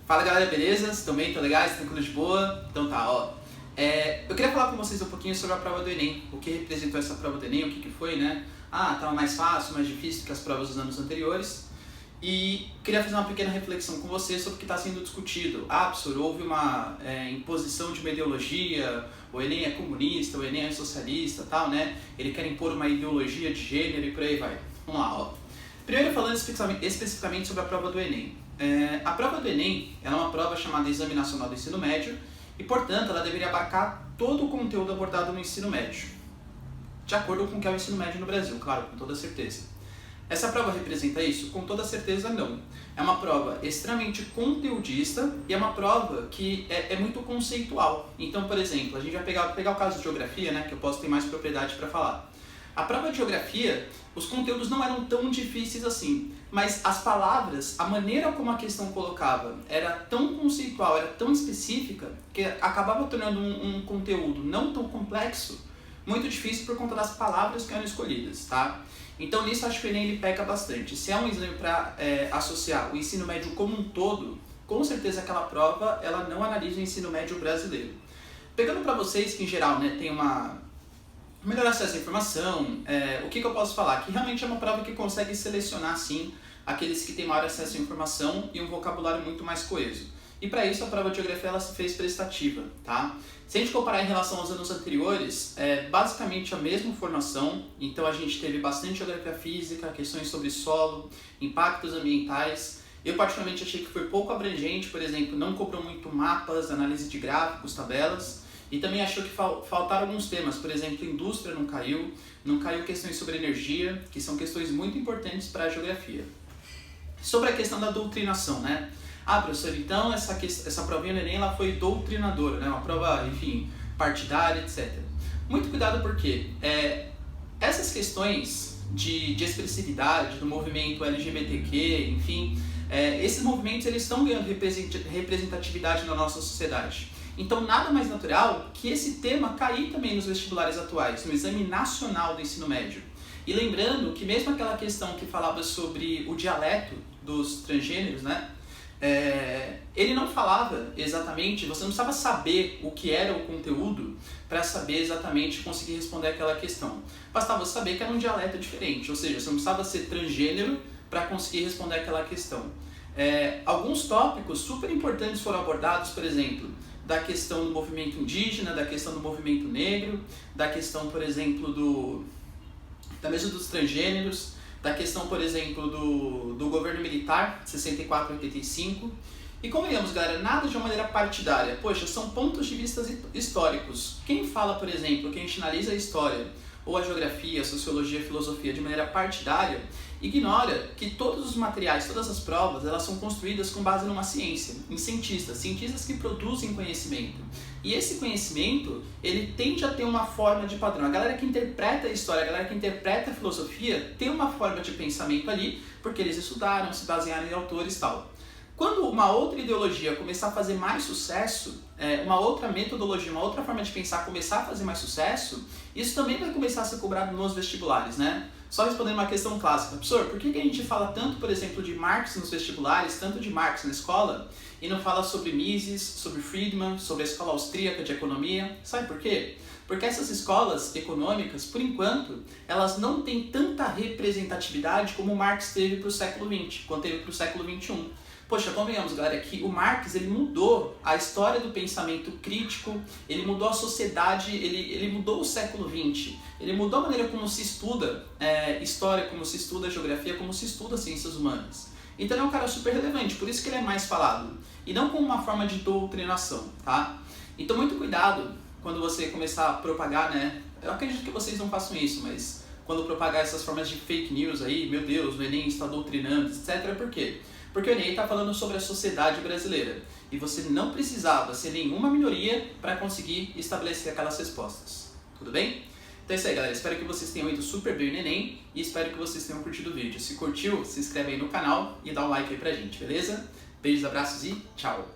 Fala galera, beleza? Vocês estão bem? Estão legais? Tranquilo de boa? Então tá, ó. Eu queria falar com vocês um pouquinho sobre a prova do Enem. O que representou essa prova do Enem, o que foi, né? Tava mais fácil, mais difícil que as provas dos anos anteriores. E queria fazer uma pequena reflexão com vocês sobre o que está sendo discutido. Professor, houve uma imposição de uma ideologia, o Enem é comunista, o Enem é socialista, tal, né? Ele quer impor uma ideologia de gênero e por aí vai. Vamos lá, ó. Primeiro falando especificamente sobre a prova do Enem. A prova do Enem é uma prova chamada Exame Nacional do Ensino Médio e, portanto, ela deveria abarcar todo o conteúdo abordado no ensino médio, de acordo com o que é o ensino médio no Brasil, claro, com toda certeza. Essa prova representa isso? Com toda certeza não. É uma prova extremamente conteudista e é uma prova que é muito conceitual. Então, por exemplo, a gente vai pegar o caso de geografia, né, que eu posso ter mais propriedade para falar. A prova de geografia, os conteúdos não eram tão difíceis assim, mas as palavras, a maneira como a questão colocava era tão conceitual, era tão específica, que acabava tornando um conteúdo não tão complexo, muito difícil por conta das palavras que eram escolhidas, tá? Então nisso acho que o Enem ele peca bastante. Se é um exame para associar o ensino médio como um todo, com certeza aquela prova ela não analisa o ensino médio brasileiro. Pegando para vocês que em geral, né, tem melhor acesso à informação, o que eu posso falar? Que realmente é uma prova que consegue selecionar, sim, aqueles que têm maior acesso à informação e um vocabulário muito mais coeso. E para isso a prova de geografia ela se fez prestativa, tá? Se a gente comparar em relação aos anos anteriores, é basicamente a mesma formação, então a gente teve bastante geografia física, questões sobre solo, impactos ambientais. Eu particularmente achei que foi pouco abrangente, por exemplo, não cobrou muito mapas, análise de gráficos, tabelas, e também achou que faltaram alguns temas, por exemplo, indústria não caiu questões sobre energia, que são questões muito importantes para a geografia. Sobre a questão da doutrinação, né? Professor, então essa provinha do Enem ela foi doutrinadora, né? Uma prova, enfim, partidária, etc. Muito cuidado porque essas questões de expressividade do movimento LGBTQ, enfim, esses movimentos eles estão ganhando representatividade na nossa sociedade. Então nada mais natural que esse tema cair também nos vestibulares atuais, no Exame Nacional do Ensino Médio. E lembrando que mesmo aquela questão que falava sobre o dialeto dos transgêneros, né? Ele não falava exatamente, você não precisava saber o que era o conteúdo para saber exatamente conseguir responder aquela questão. Bastava saber que era um dialeto diferente, ou seja, você não precisava ser transgênero para conseguir responder aquela questão. Alguns tópicos super importantes foram abordados, por exemplo, da questão do movimento indígena, da questão do movimento negro, da questão, por exemplo, da mesa dos transgêneros, da questão, por exemplo, do governo militar, 64 e 85. E convenhamos, galera, nada de uma maneira partidária. Poxa, são pontos de vista históricos. Quem fala, por exemplo, quem analisa a história, ou a geografia, a sociologia, a filosofia de maneira partidária, ignora que todos os materiais, todas as provas, elas são construídas com base numa ciência, em cientistas que produzem conhecimento. E esse conhecimento, ele tende a ter uma forma de padrão. A galera que interpreta a história, a galera que interpreta a filosofia, tem uma forma de pensamento ali, porque eles estudaram, se basearam em autores e tal. Quando uma outra ideologia começar a fazer mais sucesso, uma outra metodologia, uma outra forma de pensar começar a fazer mais sucesso, isso também vai começar a ser cobrado nos vestibulares, né? Só respondendo uma questão clássica. Professor, por que a gente fala tanto, por exemplo, de Marx nos vestibulares, tanto de Marx na escola, e não fala sobre Mises, sobre Friedman, sobre a escola austríaca de economia? Sabe por quê? Porque essas escolas econômicas, por enquanto, elas não têm tanta representatividade como o Marx teve para o século XX, quanto teve para o século XXI. Poxa, convenhamos, galera, que o Marx ele mudou a história do pensamento crítico, ele mudou a sociedade, ele mudou o século XX, ele mudou a maneira como se estuda história, como se estuda geografia, como se estuda ciências humanas. Então ele é um cara super relevante, por isso que ele é mais falado, e não como uma forma de doutrinação, tá? Então muito cuidado quando você começar a propagar, né? Eu acredito que vocês não façam isso, mas quando propagar essas formas de fake news aí, meu Deus, o Enem está doutrinando, etc. Por quê? Porque o Enem está falando sobre a sociedade brasileira e você não precisava ser nenhuma minoria para conseguir estabelecer aquelas respostas. Tudo bem? Então é isso aí, galera. Espero que vocês tenham ido super bem no Enem e espero que vocês tenham curtido o vídeo. Se curtiu, se inscreve aí no canal e dá um like aí pra gente, beleza? Beijos, abraços e tchau!